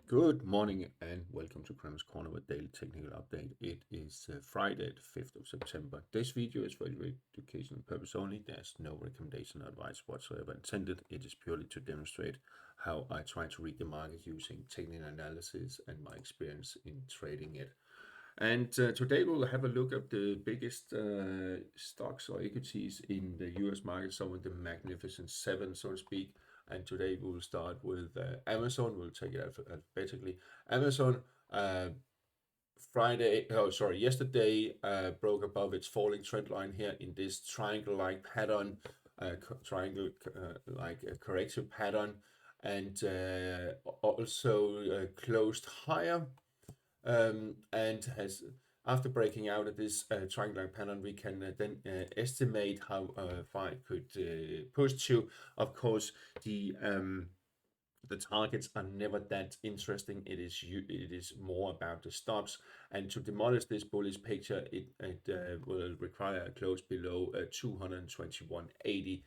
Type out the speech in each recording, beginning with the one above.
Good morning and welcome to Cramer's Corner with daily technical update. It is Friday, the 5th of September. This video is for educational purpose only. There's no recommendation or advice whatsoever intended. It is purely to demonstrate how I try to read the market using technical analysis and my experience in trading it. And today we'll have a look at the biggest stocks or equities in the US market, some of the Magnificent Seven, so to speak. And today we will start with Amazon. We'll take it alphabetically. Amazon, yesterday broke above its falling trend line here in this triangle-like pattern, like a corrective pattern, and also closed higher. And has after breaking out of this triangular pattern, we can then estimate how far it could push to. Of course, the targets are never that interesting. It is more about the stops, and to demolish this bullish picture, it will require a close below 221.80,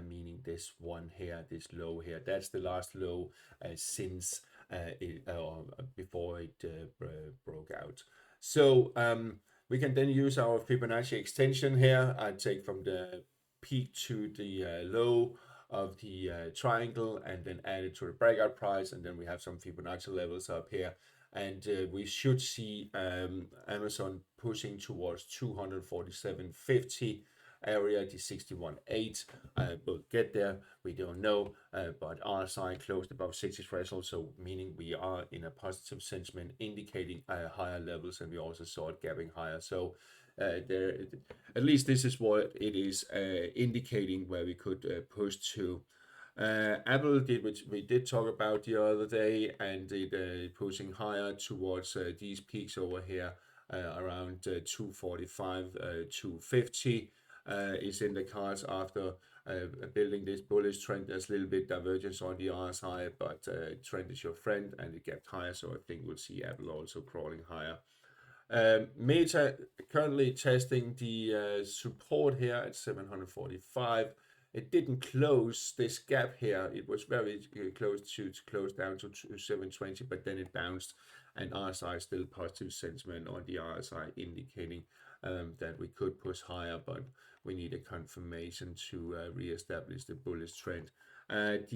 meaning this one here, this low here. That's the last low since before it broke out. So we can then use our Fibonacci extension here. I take from the peak to the low of the triangle and then add it to the breakout price, and then we have some Fibonacci levels up here, and we should see Amazon pushing towards 247.50 area, the 61.8. We'll get there, we don't know, but RSI closed above 60 threshold, so meaning we are in a positive sentiment indicating higher levels, and we also saw it gapping higher. So there, at least this is what it is indicating where we could push to. Apple did, which we did talk about the other day, and it pushing higher towards these peaks over here around 245, 250. Is in the cards after building this bullish trend. There's a little bit divergence on the RSI, but trend is your friend, and it gapped higher, so I think we'll see Apple also crawling higher. Meta currently testing the support here at 745. It didn't close this gap here. It was very close to close down to 720, but then it bounced, and RSI still positive sentiment on the RSI indicating that we could push higher, but we need a confirmation to reestablish the bullish trend. And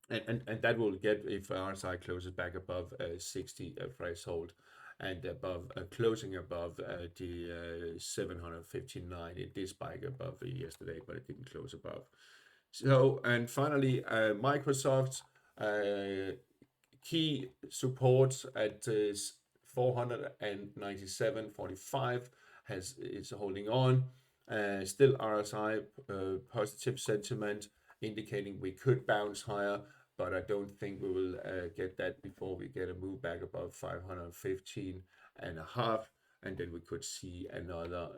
that will get if RSI closes back above 60 threshold and above closing above the 759. It did spike above yesterday, but it didn't close above. So, and finally, Microsoft key support at 497.45 is holding on. Still RSI positive sentiment indicating we could bounce higher, but I don't think we will get that before we get a move back above 515.5, and then we could see another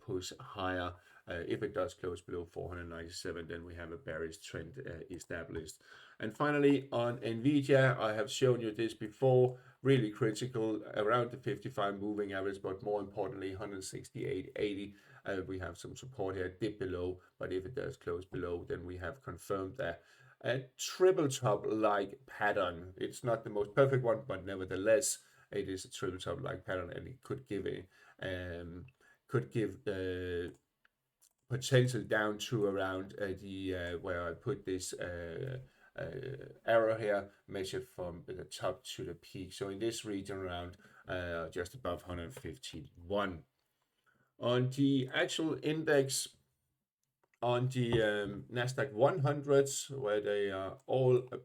push higher. If it does close below 497, then we have a bearish trend established. And finally, on Nvidia, I have shown you this before, really critical around the 55 moving average, but more importantly 168.80. We have some support here, dip below, but if it does close below, then we have confirmed that a triple top like pattern. It's not the most perfect one, but nevertheless it is a triple top like pattern, and it could give potential down to around the where I put this arrow here, measured from the top to the peak. So in this region around just above 151. On the actual index, on the Nasdaq 100s, where they are all a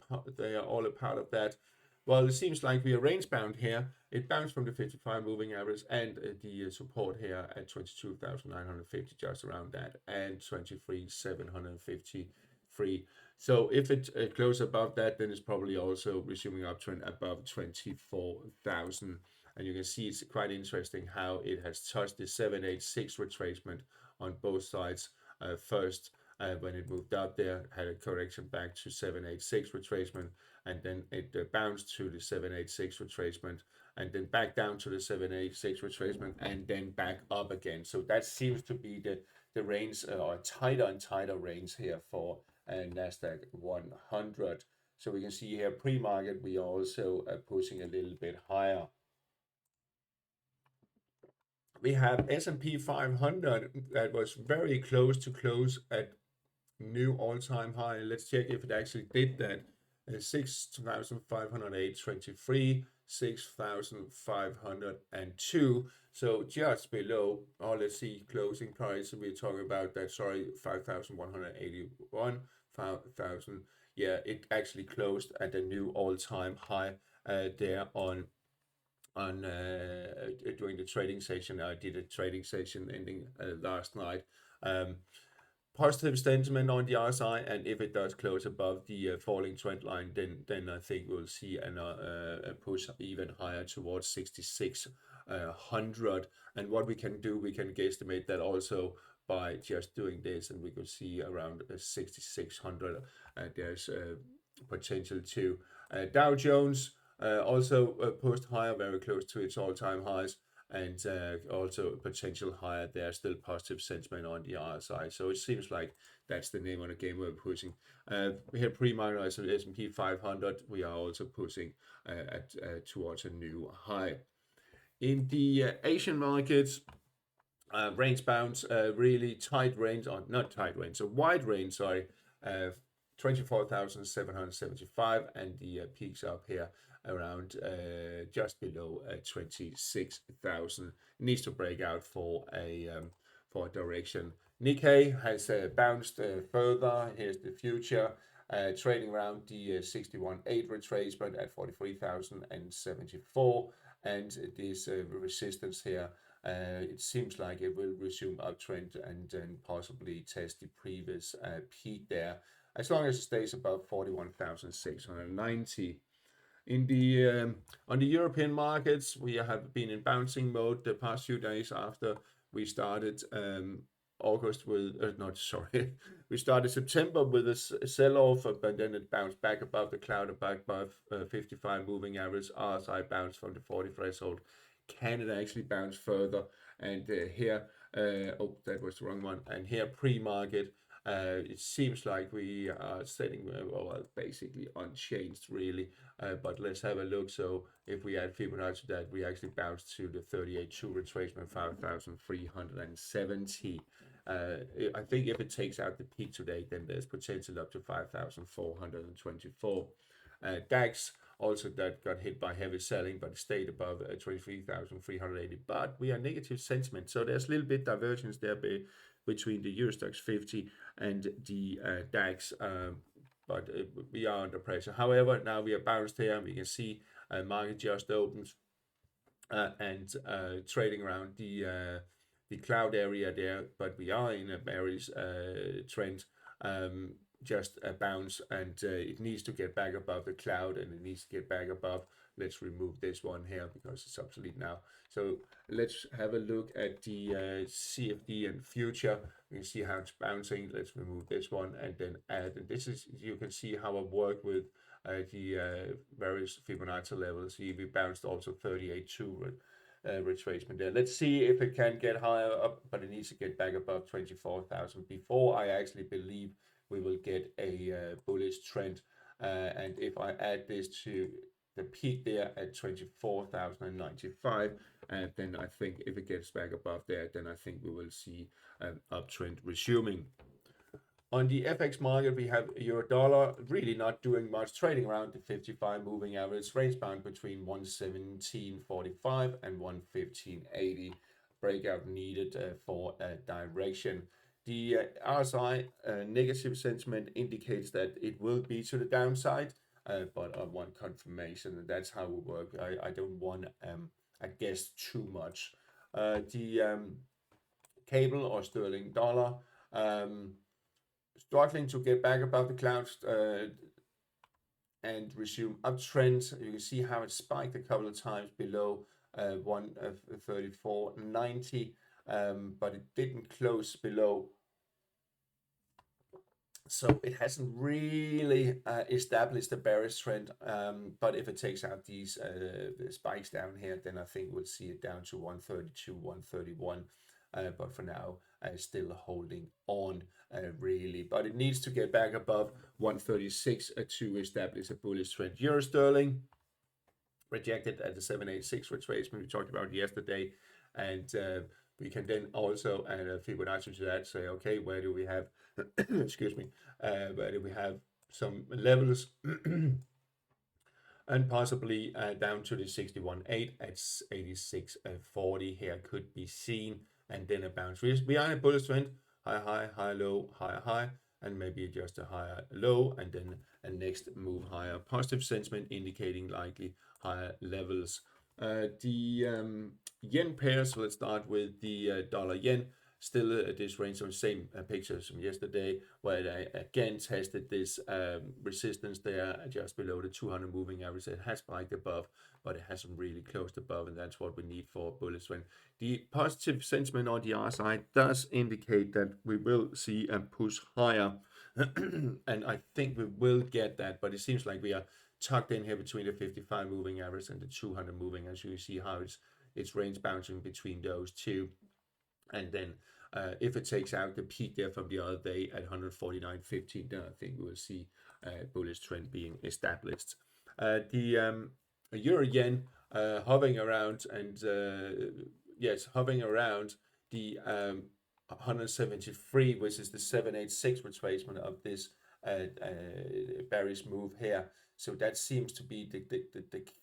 part of that. Well, it seems like we are range bound here. It bounced from the 55 moving average and the support here at 22,950, just around that, and 23,753. So if it closes above that, then it's probably also resuming uptrend above 24,000. And you can see it's quite interesting how it has touched the 786 retracement on both sides. First, when it moved up there, had a correction back to 786 retracement, and then it bounced to the 786 retracement, and then back down to the 786 retracement, and then back up again. So that seems to be the range, or tighter and tighter range here for Nasdaq 100. So we can see here pre-market we are also pushing a little bit higher. We have S&P 500 that was very close to close at new all-time high. Let's check if it actually did that. 6,508.23, 6,502. So just below, or let's see, closing price. We're talking about that, sorry, 5,181, 5,000. Yeah, it actually closed at a new all-time high there on during the trading session. I did a trading session ending last night. Positive sentiment on the RSI, and if it does close above the falling trend line, then I think we'll see a push even higher towards 6,600. And what we can do, we can guesstimate that also by just doing this, and we could see around 6,600. There's potential too. Dow Jones also pushed higher, very close to its all-time highs, and also potential higher there. Still positive sentiment on the RSI, so it seems like that's the name of the game we're pushing. Here pre-market as S&P 500, we are also pushing towards a new high. In the Asian markets, range bounds, really tight range, or not tight range, so wide range, sorry, 24,775, and the peaks up here around just below 26,000. Needs to break out for a direction. Nikkei has bounced further. Here's the future, trading around the 61.8 retracement at 43,074, and this resistance here. It seems like it will resume uptrend and then possibly test the previous peak there, as long as it stays above 41,690. In the on the European markets, we have been in bouncing mode the past few days after we started August with we started September with a sell-off, but then it bounced back above the cloud, back above 55 moving average. RSI bounced from the 40 threshold. Canada actually bounced further, and here oh, that was the wrong one. And here pre-market, it seems like we are setting well, basically unchanged really, but let's have a look. So if we add Fibonacci to that, we actually bounced to the 38.2 retracement, 5,370. I think if it takes out the peak today, then there's potential up to 5,424. DAX also that got hit by heavy selling, but stayed above 23,380. But we are negative sentiment, so there's a little bit divergence there between the EuroStoxx50 and the DAX, but we are under pressure. However, now we are bounced here. We can see market just opened and trading around the cloud area there, but we are in a bearish trend. Just a bounce, and it needs to get back above the cloud, and it needs to get back above. Let's remove this one here because it's obsolete now. So let's have a look at the CFD and future. You can see how it's bouncing. Let's remove this one and then add. And this is, you can see how I work with the various Fibonacci levels. We bounced also 38.2 retracement there. Let's see if it can get higher up, but it needs to get back above 24,000 before I actually believe we will get a bullish trend. And if I add this to the peak there at 24,095, then I think if it gets back above there, then I think we will see an uptrend resuming. On the FX market, we have euro dollar really not doing much, trading around the 55 moving average, range bound between 117.45 and 115.80. Breakout needed for a direction. The RSI negative sentiment indicates that it will be to the downside, but I want confirmation, and that's how we work. I don't want I guess too much. The cable or sterling dollar struggling to get back above the clouds and resume uptrend. You can see how it spiked a couple of times below 134.90. But it didn't close below, so it hasn't really established a bearish trend. But if it takes out these spikes down here, then I think we'll see it down to 132, 131. But for now, still holding on really, but it needs to get back above 136 to establish a bullish trend. Euro sterling rejected at the 786 retracement we talked about yesterday, and we can then also add a Fibonacci to that, say, okay, where do we have excuse me, where do we have some levels and possibly down to the 61.8 at 86.40 here could be seen, and then a bounce. We are in a bullish trend, high, low, high, and maybe just a higher low, and then a next move higher. Positive sentiment indicating likely higher levels. The yen pairs, so let's start with the dollar yen. Still this range of same pictures from yesterday, where they again tested this resistance there just below the 200 moving average. It has spiked above, but it hasn't really closed above, and that's what we need for a bullish trend. The positive sentiment on the R side does indicate that we will see a push higher, and I think we will get that, but it seems like we are tucked in here between the 55 moving average and the 200 moving, as you see how it's range bouncing between those two. And then if it takes out the peak there from the other day at 149.15, then I think we will see a bullish trend being established. The euro yen hovering around, and yes, hovering around the 173, which is the 786 retracement of this bearish move here. So that seems to be the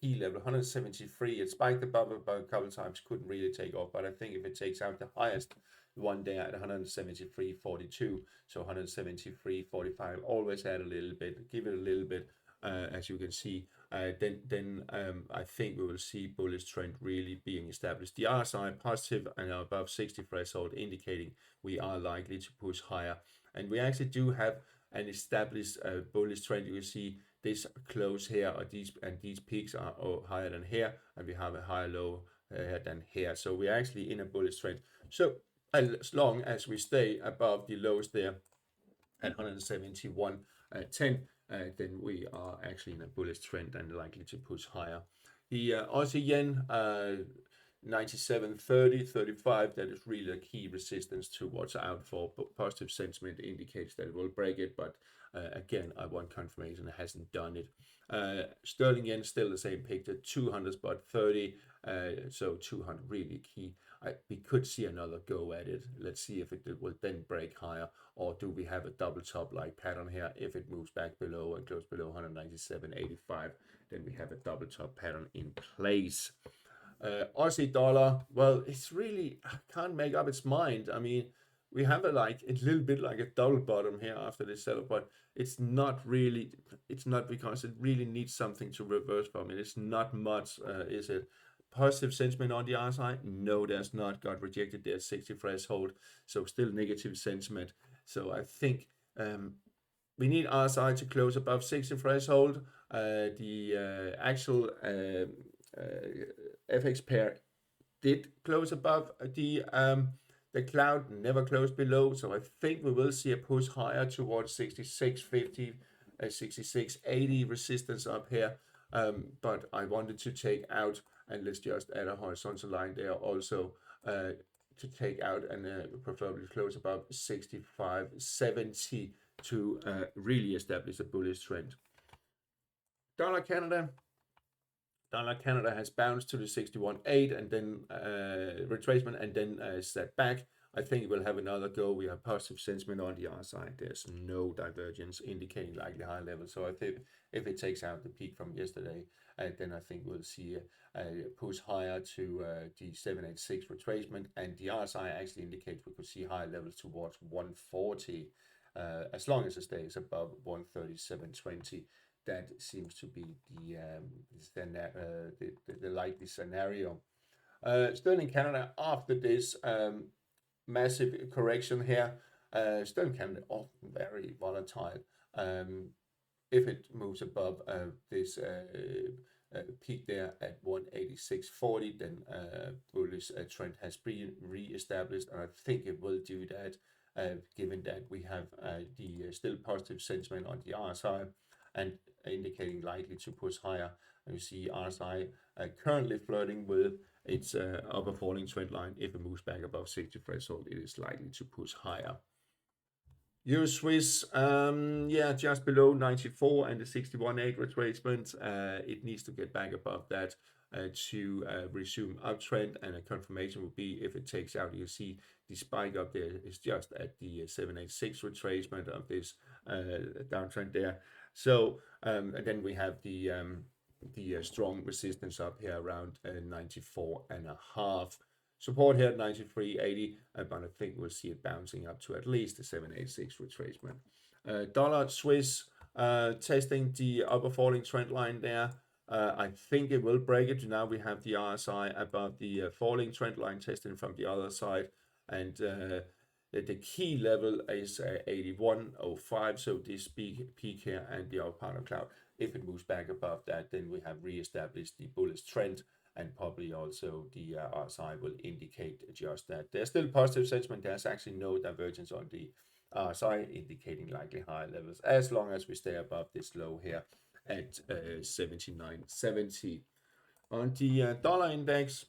key level, 173. It spiked above a couple of times, couldn't really take off. But I think if it takes out the highest one day at 173.42, so 173.45, always add a little bit, give it a little bit, as you can see, then I think we will see bullish trend really being established. The RSI positive and above 60 threshold, indicating we are likely to push higher. And we actually do have an established bullish trend. You can see this close here, or these peaks are higher than here, and we have a higher low than here. So we're actually in a bullish trend. So as long as we stay above the lows there at 171.10, then we are actually in a bullish trend and likely to push higher. The Aussie yen, 97.30, 35, that is really a key resistance to watch out for. But positive sentiment indicates that it will break it, but again, I want confirmation it hasn't done it. Sterling yen, still the same picture, 200 spot 30, so 200 really key. We could see another go at it. Let's see if it will then break higher, or do we have a double top like pattern here? If it moves back below and goes below 197.85, then we have a double top pattern in place. Aussie dollar, well, it's really can't make up its mind. I mean, we have a little bit like a double bottom here after this setup, but it's not really. It's not because it really needs something to reverse from it. It's not much, is it? Positive sentiment on the RSI? No, there's not. Got rejected there at 60 threshold, so still negative sentiment. So I think we need RSI to close above 60 threshold. The actual FX pair did close above the cloud, never closed below. So I think we will see a push higher towards 66.50, 66.80 resistance up here. But I wanted to take out, and let's just add a horizontal line there also to take out and preferably close above 65.70 to really establish a bullish trend. Dollar Canada has bounced to the 61.8 and then retracement and then set back. I think we'll have another go. We have positive sentiment on the R side. There's no divergence indicating likely high levels. So I think if it takes out the peak from yesterday, then I think we'll see a push higher to the 786 retracement, and the RSI actually indicates we could see higher levels towards 140 as long as it stays above 137.20. That seems to be the likely scenario. Sterling Canada, after this massive correction here, Sterling Canada often very volatile. If it moves above this peak there at 186.40, then bullish trend has been re-established, and I think it will do that, given that we have the still positive sentiment on the RSI. And indicating likely to push higher. And you see RSI currently flirting with its upper falling trend line. If it moves back above 60 threshold, it is likely to push higher. Euro Swiss, yeah, just below 94 and the 61.8 retracement. It needs to get back above that to resume uptrend, and a confirmation would be if it takes out. You see the spike up there is just at the 786 retracement of this downtrend there. So and then we have the strong resistance up here around 94.5. Support here at 93.80, but I think we'll see it bouncing up to at least the 786 retracement. Dollar Swiss testing the upper falling trend line there. I think it will break it. Now we have the RSI above the falling trend line testing from the other side, and the key level is 81.05. So this peak here and the upper part of cloud. If it moves back above that, then we have re-established the bullish trend. And probably also the RSI will indicate just that. There's still positive sentiment. There's actually no divergence on the RSI, indicating likely higher levels as long as we stay above this low here at 79.70. On the dollar index,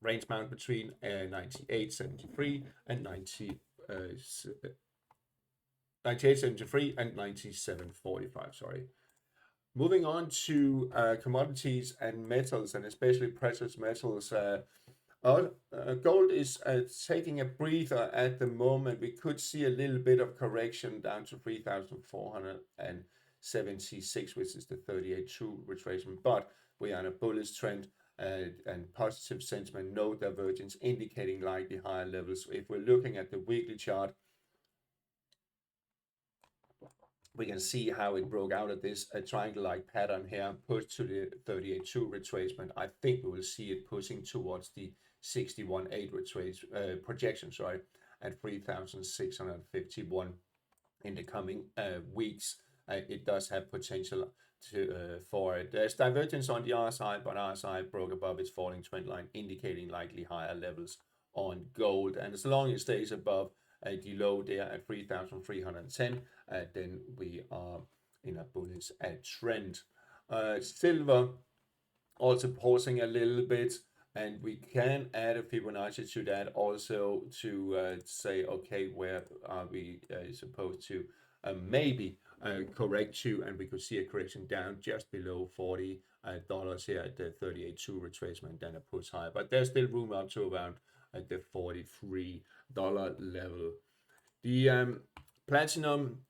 range bound between 98.73 and 98.73 and 97.45. Sorry. Moving on to commodities and metals, and especially precious metals. Gold is taking a breather at the moment. We could see a little bit of correction down to 3,476, which is the 38.2 retracement, but we are on a bullish trend and positive sentiment, no divergence, indicating likely higher levels. If we're looking at the weekly chart, we can see how it broke out of this triangle-like pattern here, pushed to the 38.2 retracement. I think we will see it pushing towards the 61.8 projection, sorry, at 3,651 in the coming weeks. It does have potential for it. There's divergence on the RSI, but RSI broke above its falling trend line, indicating likely higher levels on gold. And as long as it stays above the low there at 3,310, then we are in a bullish trend. Silver also pausing a little bit, and we can add a Fibonacci to that also to say, okay, where are we supposed to maybe correct to, and we could see a correction down just below $40 here at the 38.2 retracement, then a push higher, but there's still room up to around at the $43 level. The platinum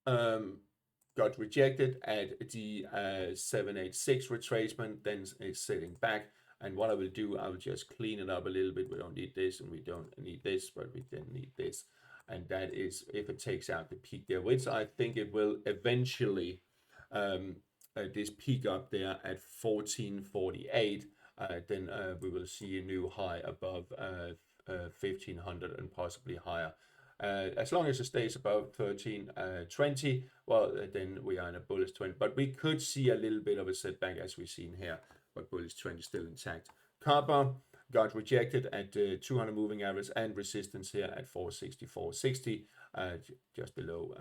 got rejected at the 786 retracement, then it's sitting back. And what I will do, I will just clean it up a little bit. We don't need this, and we don't need this, but we then need this. And that is if it takes out the peak there, which I think it will eventually. This peak up there at 1448. Then we will see a new high above 1500 and possibly higher. As long as it stays above 1320, well, then we are in a bullish trend. But we could see a little bit of a setback as we've seen here, but bullish trend is still intact. Copper got rejected at 200 moving average and resistance here at 464.60, just below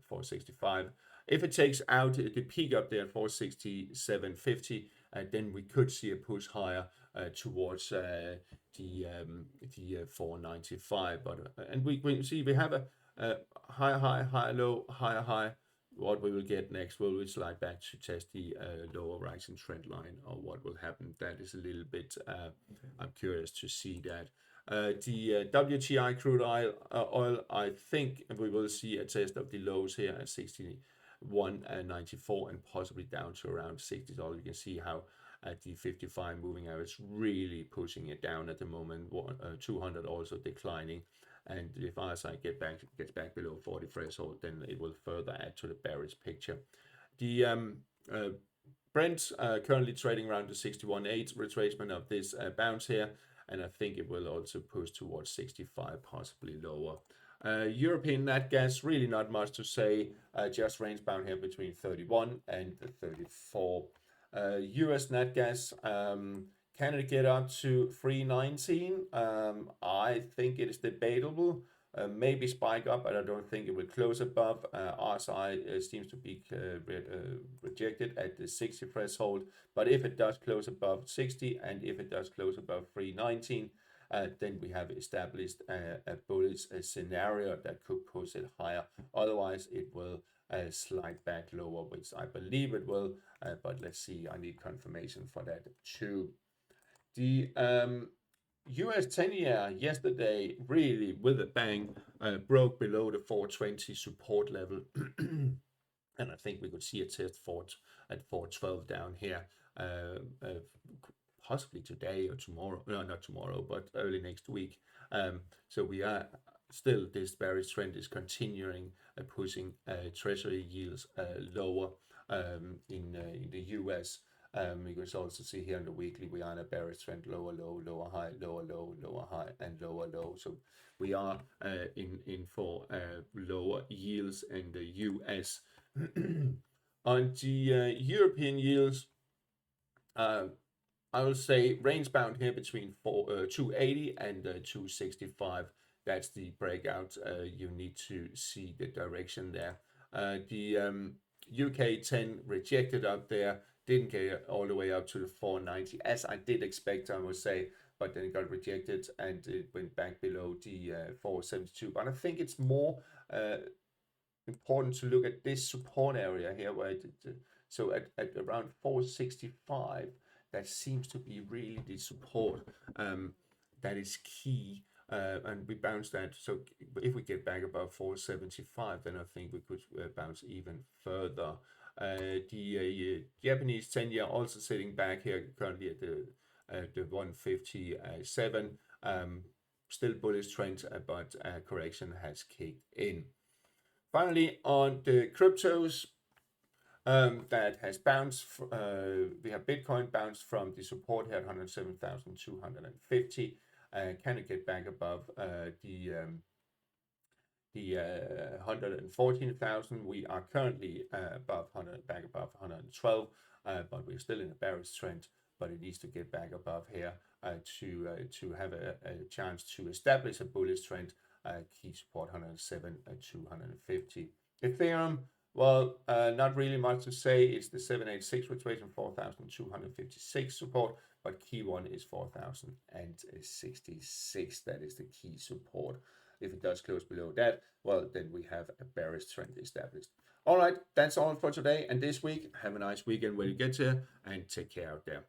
465. If it takes out the peak up there at 467.50, then we could see a push higher towards the 495. But and we see we have a high, high, high, low, higher, high. What we will get next, will we slide back to test the lower rising trend line, or what will happen? That is a little bit, I'm curious to see that. The WTI crude oil, I think we will see a test of the lows here at 61.94 and possibly down to around $60. You can see how at the 55 moving average really pushing it down at the moment. 200 also declining. And if RSI gets back below 40 threshold, then it will further add to the bearish picture. The Brent currently trading around the 61.8 retracement of this bounce here, and I think it will also push towards 65, possibly lower. European nat gas, really not much to say, just range bound here between 31 and 34. US nat gas, can it get up to 319? I think it is debatable. maybe spike up, but I don't think it will close above. RSI seems to be rejected at the 60 threshold, but if it does close above 60 and if it does close above 319, then we have established a bullish scenario that could push it higher. Otherwise, it will slide back lower, which I believe it will, but let's see. I need confirmation for that too. The US 10-year yesterday, really with a bang, broke below the 420 support level. And I think we could see a test at 412 down here, possibly today or tomorrow. No, not tomorrow, but early next week. So we are still, this bearish trend is continuing, pushing treasury yields lower in the US. You can also see here on the weekly, we are in a bearish trend, lower low, lower high, lower low, lower high, and lower low. So we are in for lower yields in the US. On the European yields, I will say range bound here between 280 and 265. That's the breakout. You need to see the direction there. The UK 10 rejected up there, didn't get all the way up to the 490, as I did expect, I would say, but then it got rejected and it went back below the 472. But I think it's more important to look at this support area here, where so at around 465, that seems to be really the support that is key. And we bounced that. So if we get back above 475, then I think we could bounce even further. The Japanese 10-year also sitting back here currently at the 157. Still bullish trend, but correction has kicked in. Finally, on the cryptos, that has bounced. We have Bitcoin bounced from the support here at 107,250. Can it get back above the 114,000? We are currently above 100, back above 112, but we're still in a bearish trend. But it needs to get back above here to have a chance to establish a bullish trend. Key support 107, 250. Ethereum, well, not really much to say. It's the 786 retracement, 4,256 support, but key one is 4,066. That is the key support. If it does close below that, well, then we have a bearish trend established. All right, that's all for today and this week. Have a nice weekend when you get here, and take care out there.